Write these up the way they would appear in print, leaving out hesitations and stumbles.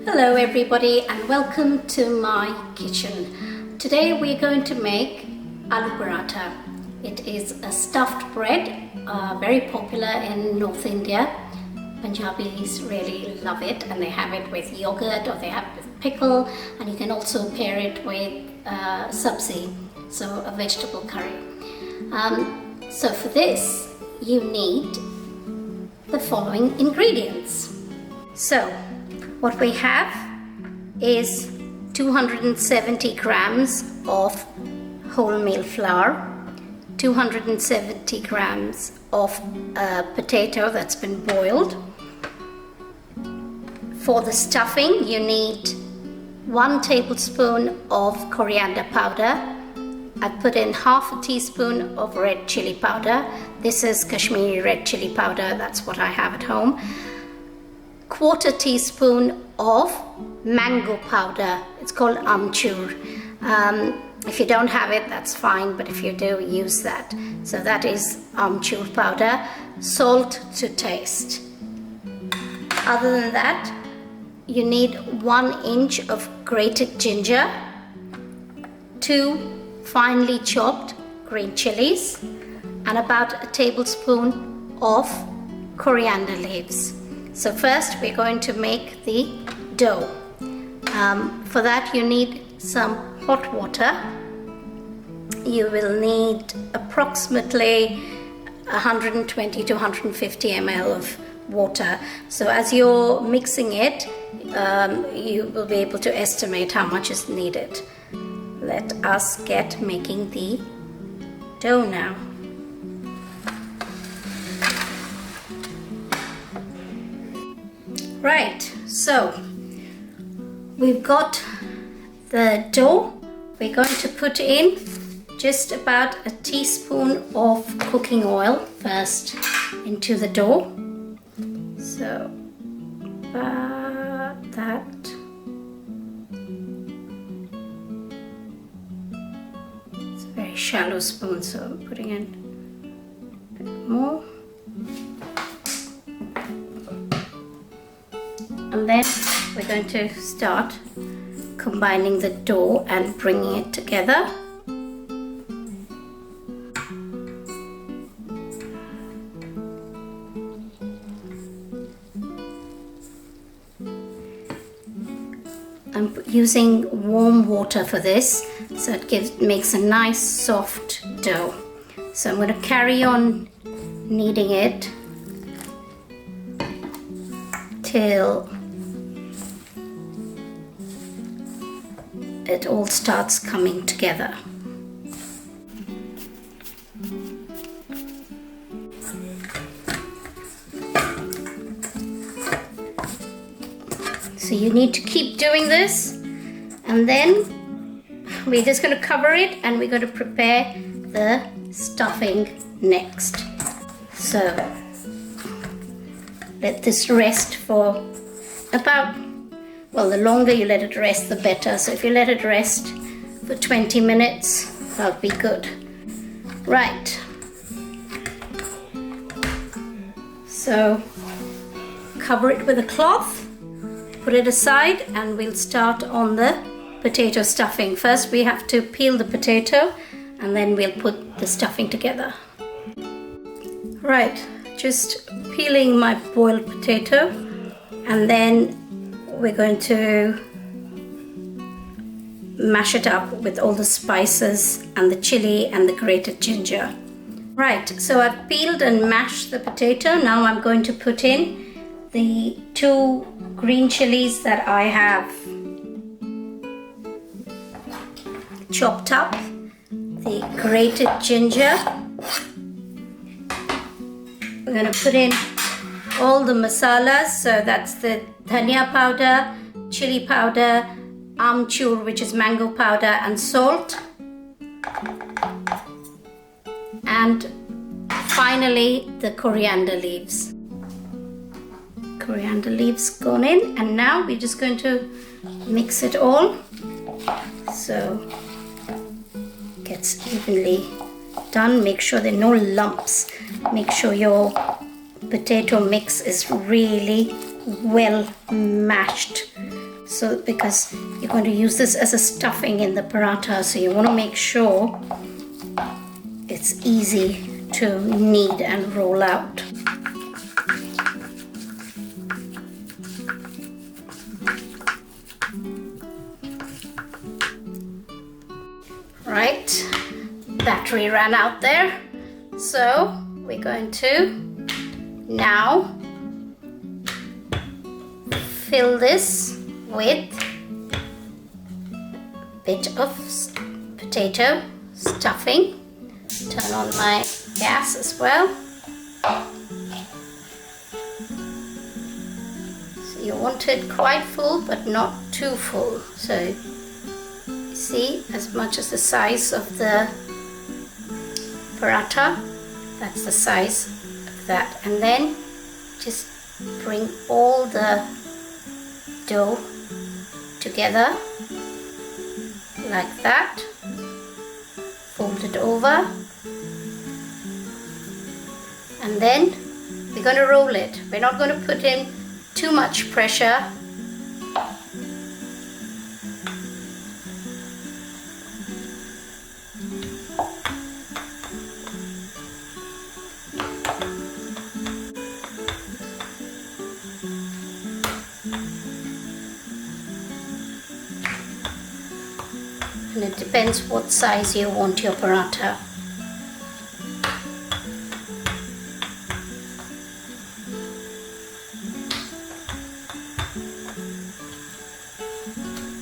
Hello everybody and welcome to my kitchen. Today we're going to make aloo paratha. It is a stuffed bread, very popular in North India. Punjabis really love it and they have it with yogurt or they have it with pickle, and you can also pair it with sabzi, so a vegetable curry. So for this you need the following ingredients. So what we have is 270 grams of wholemeal flour, 270 grams of potato that's been boiled. For the stuffing you need 1 tablespoon of coriander powder. I've put in half a teaspoon of red chili powder. This is Kashmiri red chili powder, that's what I have at home. 1/4 teaspoon of mango powder. It's called Amchur. If you don't have it, that's fine, but if you do, use that. So that is Amchur powder. Salt to taste. Other than that, you need 1 inch of grated ginger, 2 finely chopped green chilies, and about a tablespoon of coriander leaves. So first we're going to make the dough. For that you need some hot water. You will need approximately 120 to 150 ml of water. So as you're mixing it, you will be able to estimate how much is needed. Let us get making the dough now. Right, so we've got the dough. We're going to put in just about a teaspoon of cooking oil first into the dough. So about that. It's a very shallow spoon, so I'm putting in a bit more. And then we're going to start combining the dough and bringing it together. I'm using warm water for this, so it makes a nice soft dough. So I'm going to carry on kneading it till it all starts coming together. So you need to keep doing this, and then we're just going to cover it and we're going to prepare the stuffing next. So let this rest for about, well, the longer you let it rest, the better. So if you let it rest for 20 minutes, that'll be good. Right. So cover it with a cloth, put it aside, and we'll start on the potato stuffing. First we have to peel the potato and then we'll put the stuffing together. Right, just peeling my boiled potato, and then we're going to mash it up with all the spices and the chili and the grated ginger. Right, so I've peeled and mashed the potato. Now I'm going to put in the 2 green chilies that I have chopped up, the grated ginger. We're going to put in all the masalas, so that's the dhania powder, chili powder, amchur, which is mango powder, and salt. And finally the coriander leaves. Coriander leaves gone in, and now we're just going to mix it all so it gets evenly done. Make sure there are no lumps. Make sure your potato mix is really well mashed So because you're going to use this as a stuffing in the paratha, so you want to make sure it's easy to knead and roll out. Right, battery ran out there, so we're going to now fill this with a bit of potato stuffing. Turn on my gas as well. So you want it quite full but not too full. So you see, as much as the size of the paratha, that's the size of that. And then just bring all the dough together like that. Fold it over, and then we're going to roll it. We're not going to put in too much pressure. And it depends what size you want your paratha.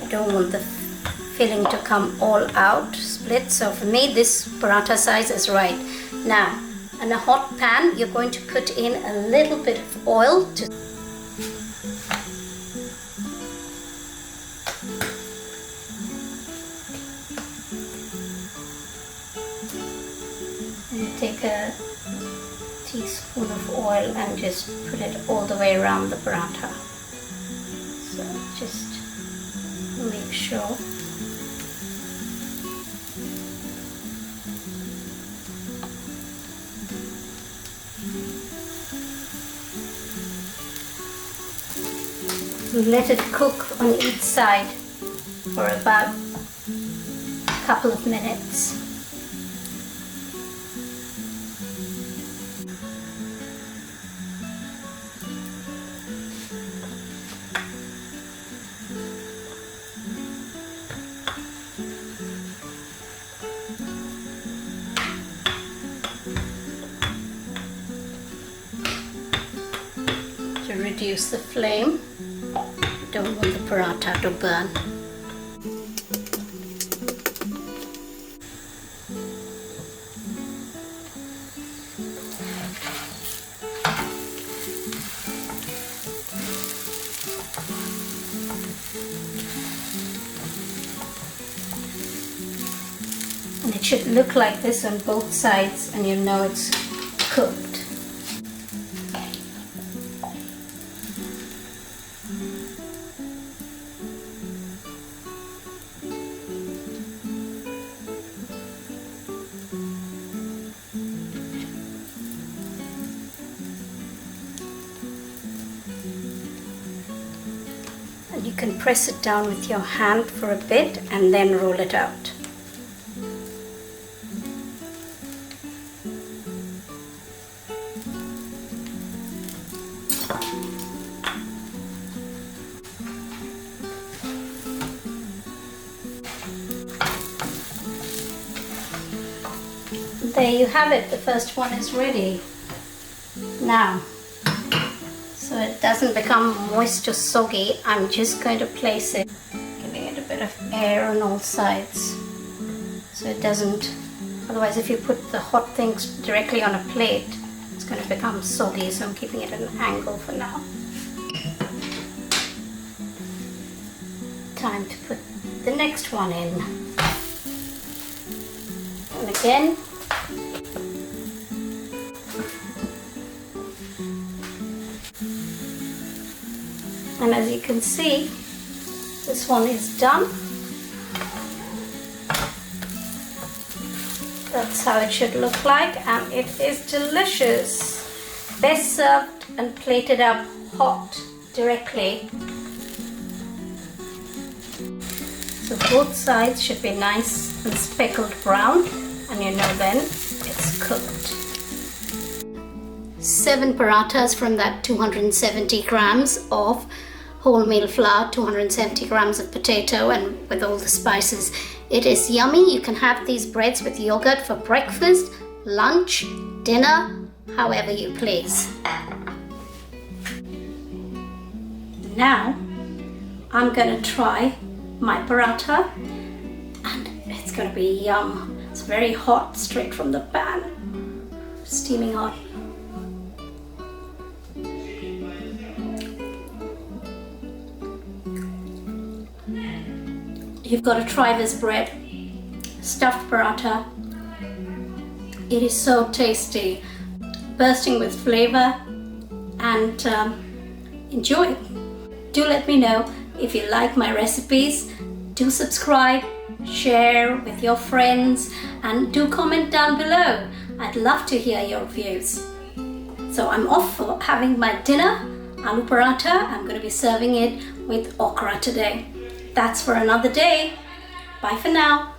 I don't want the filling to come all out, split. So for me, this paratha size is right. Now, in a hot pan, you're going to put in a little bit of oil to take a teaspoon of oil and just put it all the way around the paratha. So just make sure. Let it cook on each side for about a couple of minutes. To reduce the flame, don't want the paratha to burn. And it should look like this on both sides, and you know it's cooked. And you can press it down with your hand for a bit and then roll it out. There you have it, the first one is ready. Now, so it doesn't become moist or soggy, I'm just going to place it, giving it a bit of air on all sides, so it doesn't, otherwise if you put the hot things directly on a plate, it's going to become soggy, so I'm keeping it at an angle for now. Time to put the next one in. And again, and as you can see, this one is done. That's how it should look like, and it is delicious. Best served and plated up hot directly So both sides should be nice and speckled brown, and you know then it's cooked. 7 parathas from that 270 grams of wholemeal flour, 270 grams of potato, and with all the spices. It is yummy. You can have these breads with yogurt for breakfast, lunch, dinner, however you please. Now I'm going to try my paratha, and it's going to be yum. It's very hot, straight from the pan, steaming hot. You've got to try this bread, stuffed paratha. It is so tasty, bursting with flavor, and enjoy. Do let me know if you like my recipes. Do subscribe, share with your friends, and do comment down below. I'd love to hear your views. So I'm off for having my dinner, aloo paratha. I'm going to be serving it with okra today. That's for another day. Bye for now.